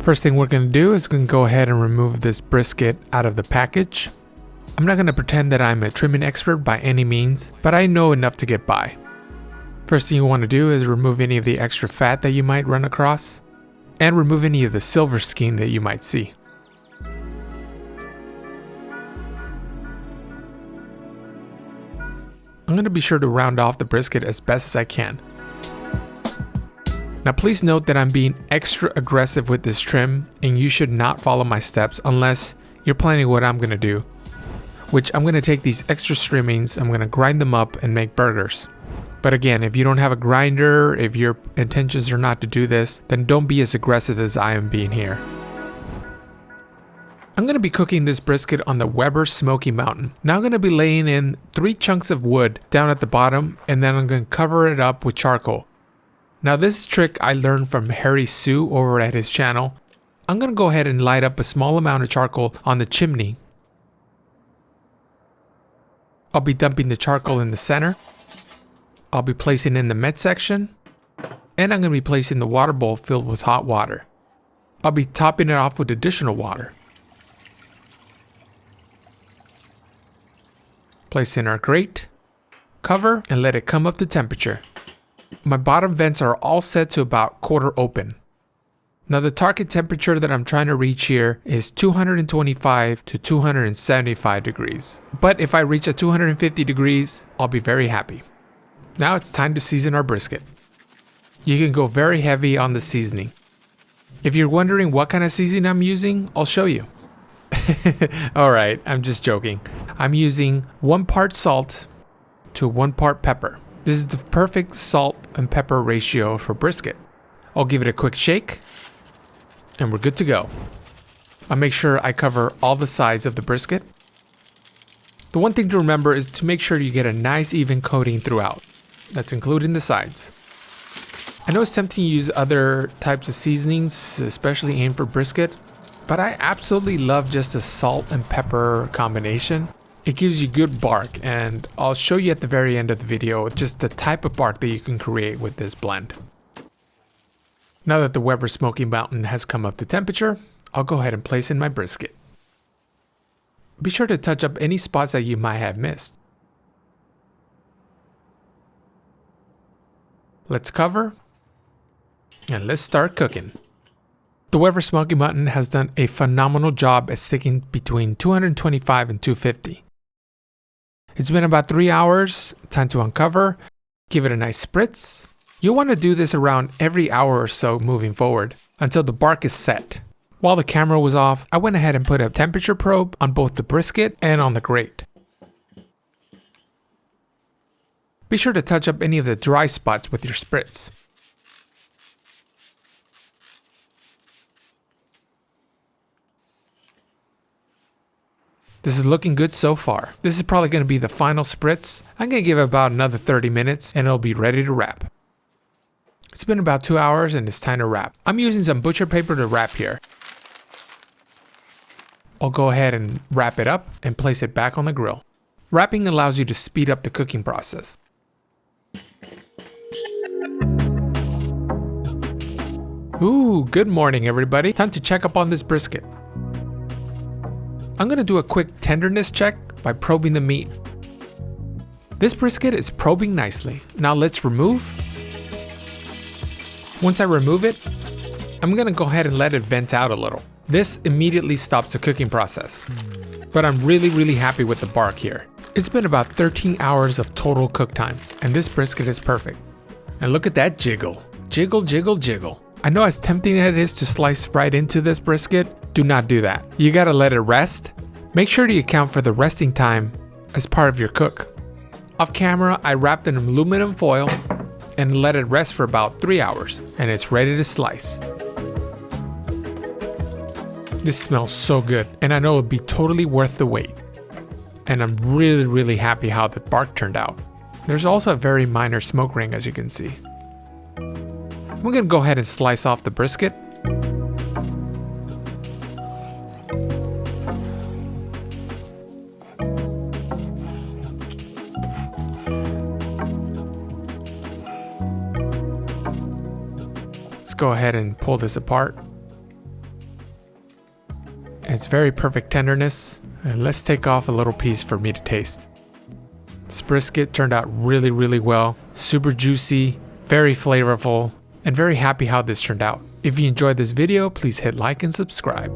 First thing we're going to do is going to go ahead and remove this brisket out of the package. I'm not going to pretend that I'm a trimming expert by any means, but I know enough to get by. First thing you want to do is remove any of the extra fat that you might run across, and remove any of the silver skin that you might see. I'm going to be sure to round off the brisket as best as I can. Now please note that I'm being extra aggressive with this trim, and you should not follow my steps unless you're planning what I'm going to do, which I'm going to take these extra trimmings, I'm going to grind them up and make burgers. But again, if you don't have a grinder, if your intentions are not to do this, then don't be as aggressive as I am being here. I'm going to be cooking this brisket on the Weber Smoky Mountain. Now I'm going to be laying in 3 chunks of wood down at the bottom, and then I'm going to cover it up with charcoal. Now this trick I learned from Harry Sue over at his channel. I'm going to go ahead and light up a small amount of charcoal on the chimney. I'll be dumping the charcoal in the center. I'll be placing in the midsection. And I'm going to be placing the water bowl filled with hot water. I'll be topping it off with additional water. Place in our grate. Cover and let it come up to temperature. My bottom vents are all set to about quarter open. Now the target temperature that I'm trying to reach here is 225 to 275 degrees. But if I reach at 250 degrees, I'll be very happy. Now it's time to season our brisket. You can go very heavy on the seasoning. If you're wondering what kind of seasoning I'm using, I'll show you. Alright, I'm just joking. I'm using 1 part salt to 1 part pepper. This is the perfect salt and pepper ratio for brisket. I'll give it a quick shake and we're good to go. I'll make sure I cover all the sides of the brisket. The one thing to remember is to make sure you get a nice even coating throughout. That's including the sides. I know it's tempting to use other types of seasonings, especially aimed for brisket, but I absolutely love just the salt and pepper combination. It gives you good bark, and I'll show you at the very end of the video just the type of bark that you can create with this blend. Now that the Weber Smoky Mountain has come up to temperature, I'll go ahead and place in my brisket. Be sure to touch up any spots that you might have missed. Let's cover, and let's start cooking. The Weber Smoky Mountain has done a phenomenal job at sticking between 225 and 250. It's been about 3 hours, time to uncover, give it a nice spritz. You'll want to do this around every hour or so moving forward, until the bark is set. While the camera was off, I went ahead and put a temperature probe on both the brisket and on the grate. Be sure to touch up any of the dry spots with your spritz. This is looking good so far. This is probably going to be the final spritz. I'm going to give it about another 30 minutes and it'll be ready to wrap. It's been about 2 hours and it's time to wrap. I'm using some butcher paper to wrap here. I'll go ahead and wrap it up and place it back on the grill. Wrapping allows you to speed up the cooking process. Ooh, good morning everybody. Time to check up on this brisket. I'm going to do a quick tenderness check by probing the meat. This brisket is probing nicely. Now let's remove. Once I remove it, I'm going to go ahead and let it vent out a little. This immediately stops the cooking process. But I'm really happy with the bark here. It's been about 13 hours of total cook time, and this brisket is perfect. And look at that jiggle. Jiggle, jiggle, jiggle. I know as tempting as it is to slice right into this brisket, do not do that. You gotta let it rest. Make sure to account for the resting time as part of your cook. Off camera, I wrapped in aluminum foil and let it rest for about 3 hours, and it's ready to slice. This smells so good, and I know it'll be totally worth the wait. And I'm really happy how the bark turned out. There's also a very minor smoke ring, as you can see. I'm gonna go ahead and slice off the brisket. Let's go ahead and pull this apart. It's very perfect tenderness. And let's take off a little piece for me to taste. This brisket turned out really, really well. Super juicy, very flavorful, and very happy how this turned out. If you enjoyed this video, please hit like and subscribe.